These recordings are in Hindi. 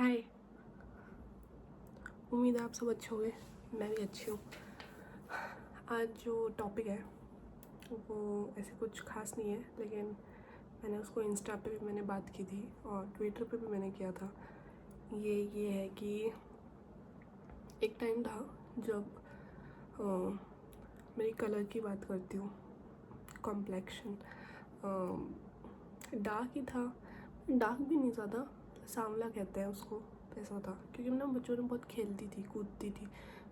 हाय। उम्मीद है आप सब अच्छे होंगे। मैं भी अच्छी हूँ। आज जो टॉपिक है वो ऐसे कुछ खास नहीं है, लेकिन मैंने उसको इंस्टा पे भी मैंने बात की थी और ट्विटर पे भी मैंने किया था। ये है कि एक टाइम था जब मेरी कलर की बात करती हूँ, कॉम्प्लेक्शन डार्क ही था, डार्क भी नहीं ज़्यादा, सांवला कहते हैं उसको। ऐसा था क्योंकि मैं बच्चों में बहुत खेलती थी, कूदती थी।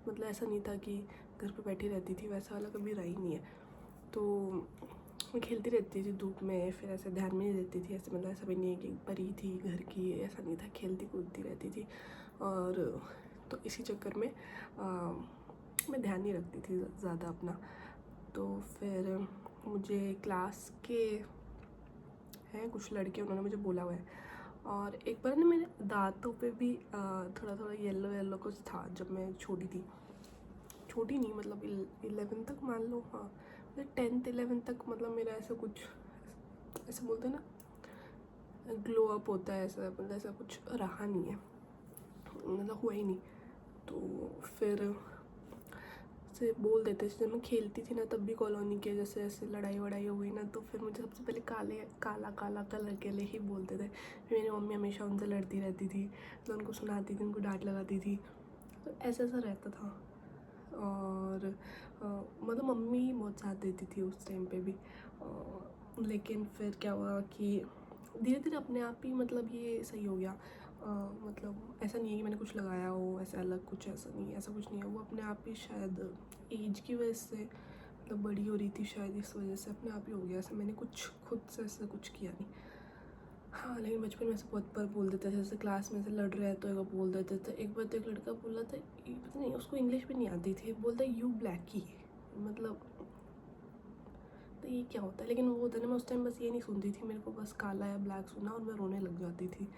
मतलब ऐसा नहीं था कि घर पे बैठी रहती थी, वैसा वाला कभी रही नहीं है। तो मैं खेलती रहती थी धूप में, फिर ऐसे ध्यान में नहीं देती थी। ऐसे मतलब ऐसा भी नहीं है कि परी थी घर की, ऐसा नहीं था। खेलती कूदती रहती थी और तो इसी चक्कर में मैं ध्यान नहीं रखती थी ज़्यादा अपना। तो फिर मुझे क्लास के हैं कुछ लड़के, उन्होंने मुझे बोला हुआ है। और एक बार ना मेरे दांतों पे भी थोड़ा थोड़ा येलो येलो कुछ था जब मैं छोटी थी। छोटी नहीं मतलब 11 तक मान लो। हाँ मतलब 10th 11 तक मतलब मेरा ऐसा कुछ, ऐसा बोलते हैं ना ग्लो अप होता है, ऐसा मतलब ऐसा कुछ रहा नहीं है, मतलब हुआ ही नहीं। तो फिर से बोल देते थे जब मैं खेलती थी ना, तब भी कॉलोनी के जैसे ऐसे लड़ाई वड़ाई हो गई ना, तो फिर मुझे सबसे पहले काला काला कलर के लिए ही बोलते थे। फिर मेरी मम्मी हमेशा उनसे लड़ती रहती थी, तो उनको सुनाती थी, उनको डांट लगाती थी। तो ऐसा ऐसा रहता था। और मतलब मम्मी बहुत साथ देती थी उस टाइम पे भी। लेकिन फिर क्या हुआ कि धीरे धीरे अपने आप ही मतलब ये सही हो गया। मतलब ऐसा नहीं है कि मैंने कुछ लगाया हो, ऐसा अलग कुछ, ऐसा नहीं, ऐसा कुछ नहीं है। वो अपने आप ही शायद एज की वजह से मतलब बड़ी हो रही थी, शायद इस वजह से अपने आप ही हो गया। ऐसा मैंने कुछ खुद से ऐसा कुछ किया नहीं। हाँ लेकिन बचपन में ऐसे बहुत बार बोल देते थे, जैसे क्लास में से लड़ रहे हैं तो एक बार बोल देते थे। एक बार तो एक लड़का बोला था, पता नहीं उसको इंग्लिश भी नहीं आती थी, बोलता यू ब्लैकी, मतलब तो ये क्या होता है। लेकिन वो होता है ना, मैं उस टाइम बस ये नहीं सुनती थी, मेरे को बस काला या ब्लैक सुना और मैं रोने लग जाती थी।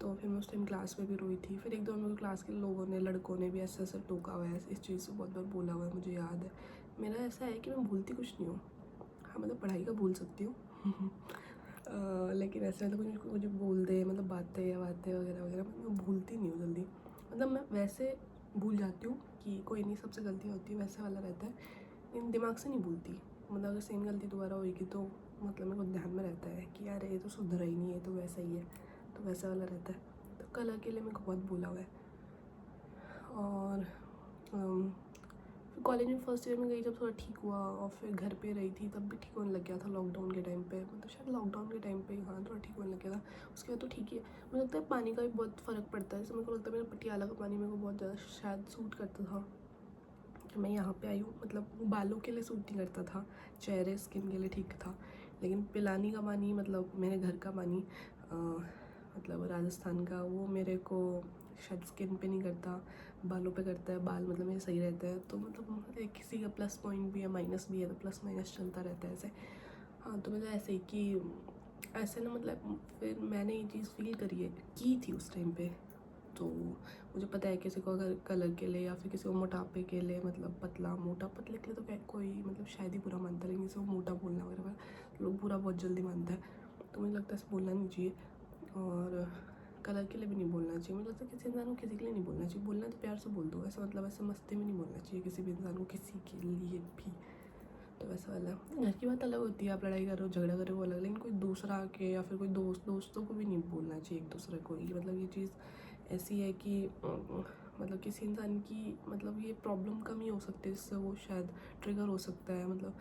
तो फिर मैं उस टाइम क्लास में भी रोई थी। फिर एक दो मेरे क्लास के लोगों ने, लड़कों ने भी ऐसा ऐसा टोका हुआ है, इस चीज़ से बहुत बार बोला हुआ है, मुझे याद है। मेरा ऐसा है कि मैं भूलती कुछ नहीं हूँ। हाँ मतलब पढ़ाई का भूल सकती हूँ लेकिन ऐसे मतलब कुछ मुझे बोल दे, मतलब बातें वगैरह वगैरह, मैं भूलती नहीं हूँ जल्दी। मतलब मैं वैसे भूल जाती हूँ कि कोई नहीं, सबसे गलतियाँ होती है, वैसे वाला रहता है, लेकिन दिमाग से नहीं भूलती। मतलब अगर सेम गलती दोबारा होएगी तो मतलब मेरे को ध्यान में रहता है कि यार ये तो सुधरा ही नहीं है, तो वैसा ही है, तो वैसा वाला रहता है। तो कलर के लिए मेरे को बहुत बोला हुआ है। और कॉलेज में फर्स्ट ईयर में गई जब थोड़ा ठीक हुआ, और फिर घर पे रही थी तब भी ठीक होने लग गया था लॉकडाउन के टाइम पे, मतलब शायद लॉकडाउन के टाइम पे हाँ थोड़ा ठीक होने लग गया था। उसके बाद तो ठीक ही है। मुझे लगता है पानी का भी बहुत फ़र्क पड़ता है। जैसे मेरे को लगता है मेरा पटियाला का पानी मेरे को बहुत ज़्यादा शायद सूट करता था जब मैं यहाँ पे आई हूँ। मतलब बालों के लिए सूट नहीं करता था, चेहरे स्किन के लिए ठीक था। लेकिन पिलानी का पानी, मतलब मेरे घर का पानी, मतलब राजस्थान का, वो मेरे को शायद स्किन पे नहीं करता, बालों पे करता है। बाल मतलब मेरे सही रहते हैं। तो मतलब एक किसी का प्लस पॉइंट भी है, माइनस भी है, तो प्लस माइनस चलता रहता है ऐसे। हाँ तो मतलब ऐसे ही कि ऐसे ना, मतलब फिर मैंने ये चीज़ फील करी है, की थी उस टाइम पे। तो मुझे पता है किसी को अगर कलर के लिए या फिर किसी को मोटापे के लिए, मतलब पतला मोटा, पतले के लिए तो कोई मतलब शायद ही बुरा मानता है, लेकिन किसी को मोटा बोलना वगैरह लोग बुरा बहुत जल्दी मानता है। तो मुझे लगता है ऐसे बोलना नहीं चाहिए। और कलर के लिए भी नहीं बोलना चाहिए। मुझे लगता है किसी इंसान को किसी के लिए नहीं बोलना चाहिए। बोलना तो प्यार से बोल दो, ऐसा मतलब ऐसे मस्ती में नहीं बोलना चाहिए किसी भी इंसान को, किसी के लिए भी। तो वैसा वाला घर की बात अलग होती है, आप लड़ाई कर रहे हो, झगड़ा कर रहे हो, वो अलग। लेकिन कोई दूसरा आके या फिर कोई दोस्तों को भी नहीं बोलना चाहिए एक दूसरे को। ये मतलब ये चीज़ ऐसी है कि मतलब किसी इंसान की मतलब ये प्रॉब्लम कम ही हो सकती है, जिससे वो शायद ट्रिगर हो सकता है। मतलब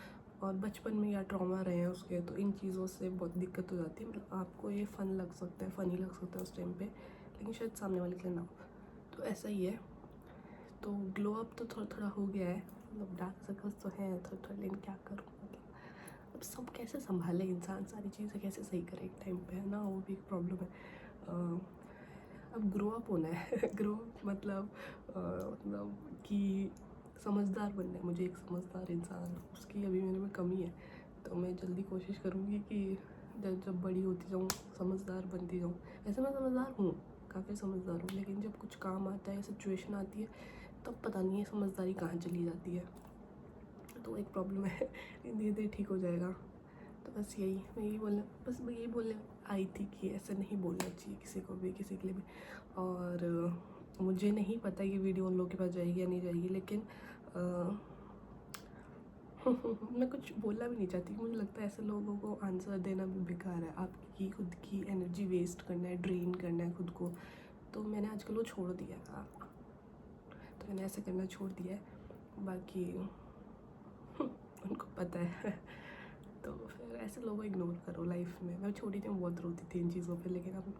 और बचपन में या ट्रॉमा रहे हैं उसके, तो इन चीज़ों से बहुत दिक्कत हो जाती है। मतलब आपको ये फ़न लग सकता है, फ़नी लग सकता है उस टाइम पे, लेकिन शायद सामने वाले के लिए ना हो। तो ऐसा ही है। तो ग्लो अप तो थोड़ा थोड़ा हो गया है, मतलब डार्क सर्कल्स तो हैं थोड़ा थोड़ा, लेकिन क्या करूँ। मतलब अब सब कैसे संभाले इंसान, सारी चीज़ें कैसे सही करे एक टाइम पे, है ना, वो भी एक प्रॉब्लम है। अब ग्रो अप होना है ग्रो मतलब मतलब कि समझदार बनना है मुझे, एक समझदार इंसान, उसकी अभी मेरे में कमी है। तो मैं जल्दी कोशिश करूँगी कि जब बड़ी होती जाऊँ समझदार बनती जाऊँ। ऐसे मैं समझदार हूँ, काफ़ी समझदार हूँ, लेकिन जब कुछ काम आता है, सिचुएशन आती है, तब पता नहीं है समझदारी कहाँ चली जाती है। तो एक प्रॉब्लम है धीरे धीरे ठीक हो जाएगा। तो बस मैं यही बोलने आई थी कि ऐसा नहीं बोलना चाहिए किसी को भी, किसी के लिए भी। और मुझे नहीं पता ये वीडियो उन लोगों के पास जाएगी या नहीं जाएगी, लेकिन मैं कुछ बोलना भी नहीं चाहती। मुझे लगता है ऐसे लोगों को आंसर देना भी बेकार है, आपकी खुद की एनर्जी वेस्ट करना है, ड्रेन करना है खुद को। तो मैंने आजकल वो छोड़ दिया है, तो मैंने ऐसे करना छोड़ दिया है। बाकी उनको पता है तो फिर ऐसे लोगों को इग्नोर करो लाइफ में। मैं छोटी थी, मैं बहुत रोती थी इन चीज़ों पे, लेकिन अब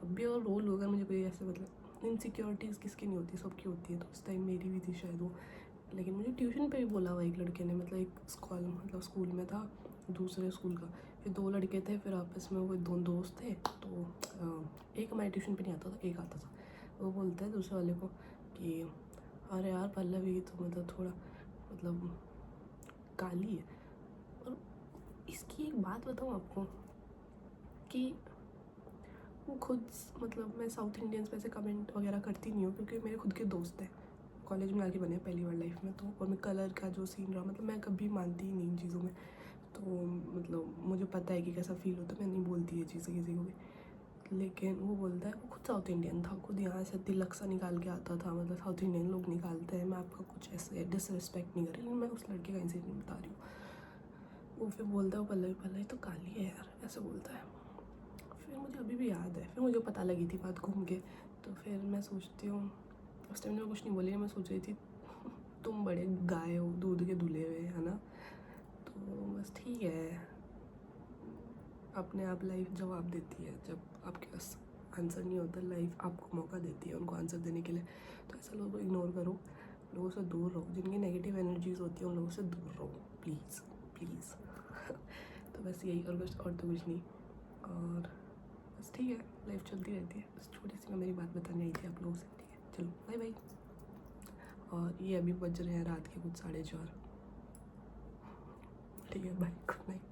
भी और रो लूँगा। मुझे कोई ऐसे मतलब इनसिक्योरिटीज़ किसकी नहीं होती, सबकी होती है। तो उस टाइम मेरी भी थी शायद वो। लेकिन मुझे ट्यूशन पे भी बोला हुआ एक लड़के ने, मतलब एक स्कूल में था, दूसरे स्कूल का। फिर 2 लड़के थे, फिर आपस में वो 2 दोस्त थे। तो एक हमारे ट्यूशन पे नहीं आता था, एक आता था। वो बोलता है दूसरे वाले को कि अरे यार पल्लवी तो मतलब थोड़ा मतलब काली है। और इसकी एक बात बताऊँ आपको कि वो खुद मतलब मैं साउथ इंडियंस पे ऐसे कमेंट वगैरह करती नहीं हूँ, क्योंकि मेरे खुद के दोस्त हैं, कॉलेज में आके बने पहली बार लाइफ में। तो और मैं कलर का जो सीन रहा, मतलब मैं कभी मानती ही नहीं इन चीज़ों में। तो मतलब मुझे पता है कि कैसा फील होता है, मैं नहीं बोलती ये चीज़ें किसी को भी। लेकिन वो बोलता है, वो खुद साउथ इंडियन था, खुद यहाँ से तिलक सा निकाल के आता था, मतलब साउथ इंडियन लोग निकालते हैं। मैं आपका कुछ ऐसे डिसरिस्पेक्ट नहीं कर रही, लेकिन मैं उस लड़के का इंसिडेंट बता रही हूँ। वो फिर बोलता है पल्लवी पल्लवी तो काली है यार, ऐसे बोलता है। फिर मुझे अभी भी याद है, फिर मुझे पता लगी थी बात घूम के। तो फिर मैं सोचती हूँ, उस टाइम मैं कुछ नहीं बोली, मैं सोच रही थी तुम बड़े गाय हो, दूध के धुले हुए, है ना। तो बस ठीक है, अपने आप लाइफ जवाब देती है। जब आपके पास आंसर नहीं होता, लाइफ आपको मौका देती है उनको आंसर देने के लिए। तो ऐसे लोगों को इग्नोर करो, लोगों से दूर रहो, जिनकी नेगेटिव एनर्जीज होती है उन लोगों से दूर रहो, प्लीज़ प्लीज़। तो बस यही, और कुछ और तो कुछ नहीं। और बस ठीक है, लाइफ चलती रहती है। बस छोटी सी मैं मेरी बात बतानी आई थी आप लोगों से। ठीक है, चलो बाय बाय। और ये अभी बज रहे हैं रात के कुछ 4:30। ठीक है, बाय, गुड नाइट।